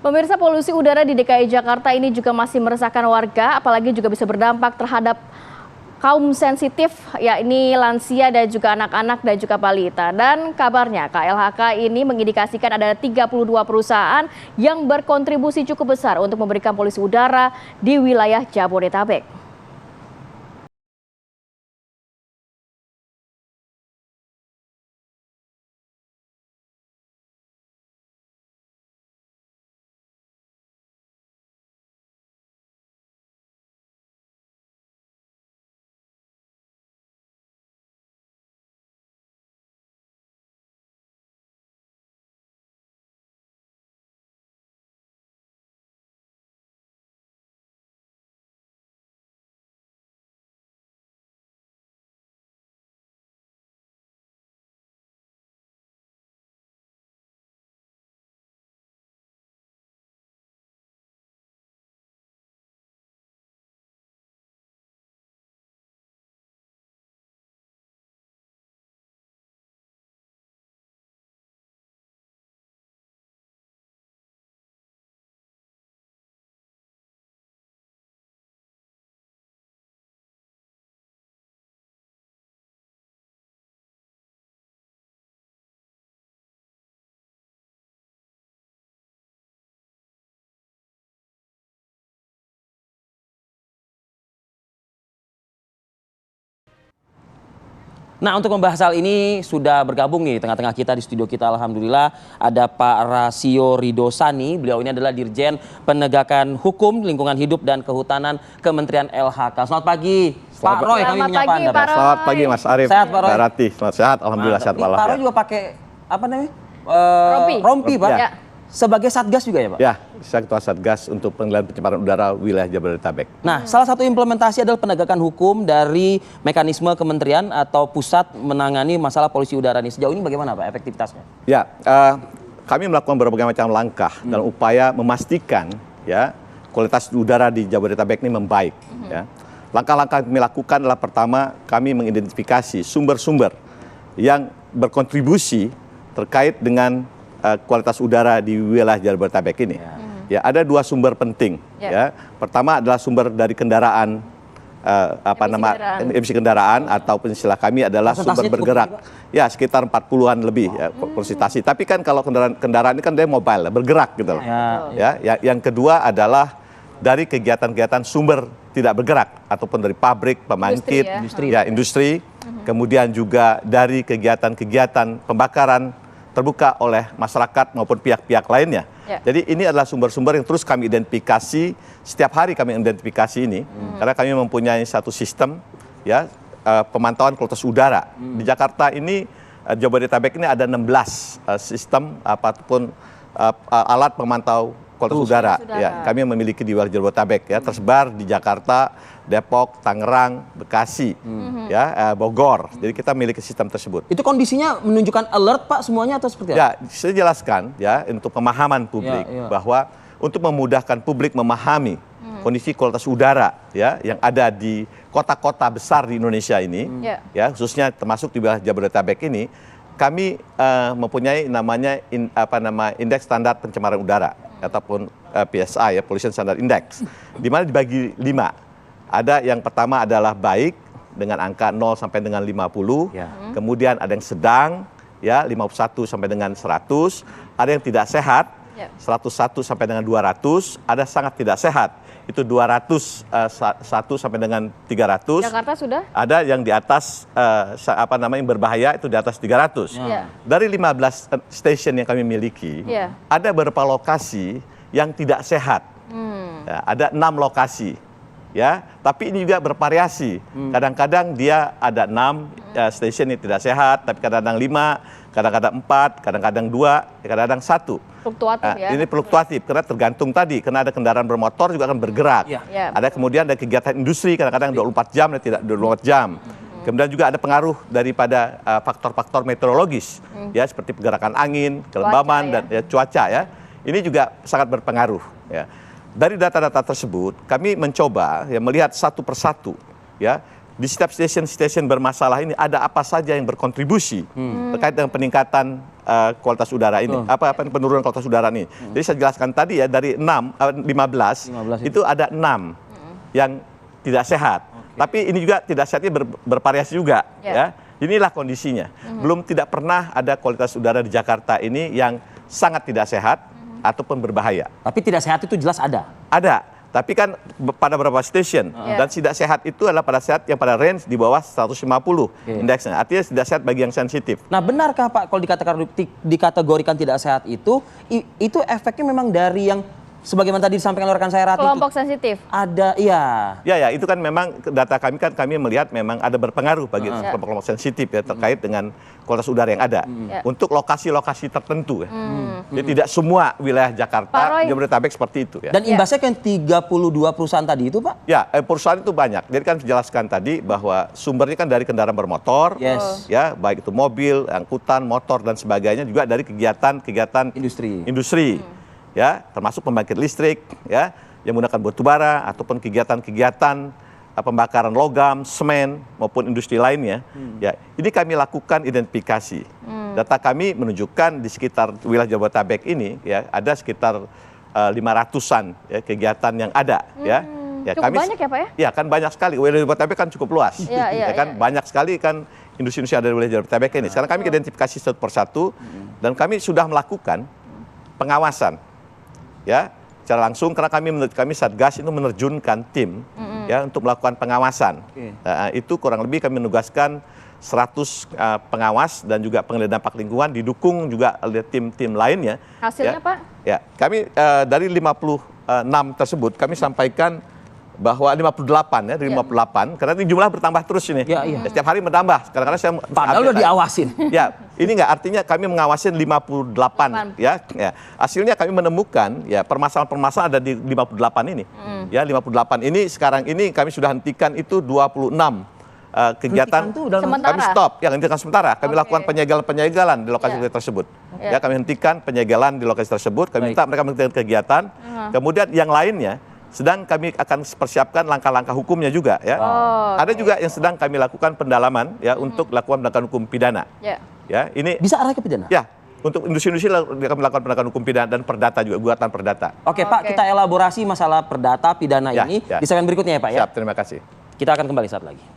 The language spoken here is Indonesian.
Pemirsa, polusi udara di DKI Jakarta ini juga masih meresahkan warga, apalagi juga bisa berdampak terhadap kaum sensitif, yakni lansia dan juga anak-anak dan juga balita. Dan kabarnya KLHK ini mengindikasikan ada 32 perusahaan yang berkontribusi cukup besar untuk memberikan polusi udara di wilayah Jabodetabek. Nah, untuk membahas hal ini sudah bergabung nih tengah-tengah kita di studio kita, alhamdulillah ada Pak Rasio Ridosani. Beliau ini adalah Dirjen Penegakan Hukum Lingkungan Hidup dan Kehutanan Kementerian LHK. Selamat pagi, Pak Roy. Kami menyapa Anda. Selamat pagi Mas Arief. Sehat Pak Roy? Mbak Rati, selamat sehat. Alhamdulillah sehat walafiat. Pak Roy juga pakai apa namanya? Rompi Pak. Ya. Sebagai Satgas juga ya Pak? Ya, saya Ketua Satgas untuk pengendalian pencemaran udara wilayah Jabodetabek. Nah, salah satu implementasi adalah penegakan hukum dari mekanisme kementerian atau pusat menangani masalah polusi udara ini. Sejauh ini bagaimana Pak efektivitasnya? Ya, kami melakukan berbagai macam langkah dalam upaya memastikan ya kualitas udara di Jabodetabek ini membaik. Ya. Langkah-langkah yang kami lakukan adalah pertama, kami mengidentifikasi sumber-sumber yang berkontribusi terkait dengan kualitas udara di wilayah Jabodetabek ini. Ya, ada dua sumber penting. Ya, pertama adalah sumber dari kendaraan, emisi kendaraan atau istilah kami adalah sumber bergerak. Ya, sekitar 40-an lebih ya, persentase. Tapi kan kalau kendaraan ini kan dia mobile, bergerak gitu loh. Ya, yang kedua adalah dari kegiatan-kegiatan sumber tidak bergerak ataupun dari pabrik, pembangkit, industri. Kemudian juga dari kegiatan-kegiatan pembakaran terbuka oleh masyarakat maupun pihak-pihak lainnya. Jadi ini adalah sumber-sumber yang terus kami identifikasi, setiap hari kami identifikasi ini, karena kami mempunyai satu sistem ya pemantauan kualitas udara. Di Jakarta ini, Jabodetabek ini ada 16 sistem ataupun alat pemantau kualitas udara. Ya, kami memiliki di wilayah Jabodetabek ya, tersebar di Jakarta, Depok, Tangerang, Bekasi, ya, Bogor. Jadi kita memiliki sistem tersebut. Itu kondisinya menunjukkan alert Pak semuanya atau seperti apa? Ya, saya jelaskan ya untuk pemahaman publik bahwa untuk memudahkan publik memahami kondisi kualitas udara ya yang ada di kota-kota besar di Indonesia ini, ya khususnya termasuk di wilayah Jabodetabek ini, kami mempunyai namanya indeks standar pencemaran udara ataupun PSI ya, Pollution Standard Index, di mana dibagi 5. Ada yang pertama adalah baik dengan angka 0 sampai dengan 50, kemudian ada yang sedang ya 51 sampai dengan 100, ada yang tidak sehat 101 sampai dengan 200, ada sangat tidak sehat itu 201 sampai dengan 300. Jakarta sudah? Ada yang di atas yang berbahaya itu di atas 300. Dari 15 stasiun yang kami miliki, ada beberapa lokasi yang tidak sehat. Ya, ada 6 lokasi. Ya, tapi ini juga bervariasi. Kadang-kadang dia ada 6 stasiun yang tidak sehat, tapi kadang-kadang 5, kadang-kadang 4, kadang-kadang 2, kadang-kadang 1. Fluktuatif ya. Ini fluktuatif karena tergantung tadi, karena ada kendaraan bermotor juga akan bergerak. Ada kemudian ada kegiatan industri kadang-kadang 24 jam dan tidak 24 jam. Kemudian juga ada pengaruh daripada faktor-faktor meteorologis, ya seperti pergerakan angin, kelembaban dan cuaca ya. Ini juga sangat berpengaruh. Ya. Dari data-data tersebut, kami mencoba ya melihat satu persatu ya di setiap stasiun-stasiun bermasalah ini ada apa saja yang berkontribusi terkait dengan peningkatan kualitas udara ini, apa penurunan kualitas udara ini. Jadi saya jelaskan tadi ya, dari 15 itu ada 6 yang tidak sehat. Tapi ini juga tidak sehatnya bervariasi juga ya. Inilah kondisinya. Belum tidak pernah ada kualitas udara di Jakarta ini yang sangat tidak sehat ataupun berbahaya. Tapi tidak sehat itu jelas ada. Ada. Tapi kan pada beberapa stasiun dan tidak sehat itu adalah pada saat yang pada range di bawah 150 indeksnya. Artinya tidak sehat bagi yang sensitif. Nah, benarkah Pak kalau dikategorikan tidak sehat itu efeknya memang dari yang sebagaimana tadi disampaikan oleh rekan saya Rati, kelompok sensitif. Ada, iya. Ya, itu kan memang data kami melihat memang ada berpengaruh bagi kelompok-kelompok sensitif ya terkait dengan kualitas udara yang ada untuk lokasi-lokasi tertentu ya. Jadi tidak semua wilayah Jakarta, Jabodetabek seperti itu ya. Dan imbasnya kan 32 perusahaan tadi itu, Pak? Ya, perusahaan itu banyak. Jadi kan jelaskan tadi bahwa sumbernya kan dari kendaraan bermotor, ya, baik itu mobil, angkutan, motor dan sebagainya, juga dari kegiatan industri. Ya, termasuk pembangkit listrik, ya, yang menggunakan batu bara ataupun kegiatan-kegiatan pembakaran logam, semen maupun industri lainnya. Ya, ini kami lakukan identifikasi. Data kami menunjukkan di sekitar wilayah Jabodetabek ini, ya, ada sekitar 500-an ya, kegiatan yang ada. Ya, cukup banyak ya Pak ya? Ya, kan banyak sekali. Wilayah Jabodetabek kan cukup luas. Banyak sekali kan industri-industri ada di wilayah Jabodetabek ini. Sekarang kami identifikasi satu persatu dan kami sudah melakukan pengawasan. Ya, secara langsung karena kami Satgas itu menerjunkan tim ya untuk melakukan pengawasan. Itu kurang lebih kami menugaskan 100 pengawas dan juga pengendali dampak lingkungan didukung juga oleh tim-tim lainnya. Hasilnya ya, Pak? Ya, kami dari 56 tersebut kami sampaikan bahwa 58 ya, dari 58 karena ini jumlah bertambah terus ini. Setiap hari bertambah. Kadang-kadang saya padahal udah diawasin. Ya, ini enggak artinya kami mengawasin 58 ya. Hasilnya kami menemukan ya permasalahan-permasalahan ada di 58 ini. Ya, 58 ini sekarang ini kami sudah hentikan itu 26 kegiatan kami stop, yang hentikan sementara. Kami lakukan penyegalan di lokasi tersebut. Ya, kami hentikan penyegalan di lokasi tersebut. Kami minta mereka menghentikan kegiatan. Kemudian yang lainnya sedang kami akan persiapkan langkah-langkah hukumnya juga ya. Ada juga yang sedang kami lakukan pendalaman ya untuk lakukan penegakan hukum pidana. Ya, ini bisa arah ke pidana? Ya, untuk industri-industri kami lakukan penegakan hukum pidana dan perdata juga, gugatan perdata. Oke, Pak, kita elaborasi masalah perdata pidana ini di segmen berikutnya ya, Pak ya. Siap, terima kasih. Kita akan kembali saat lagi.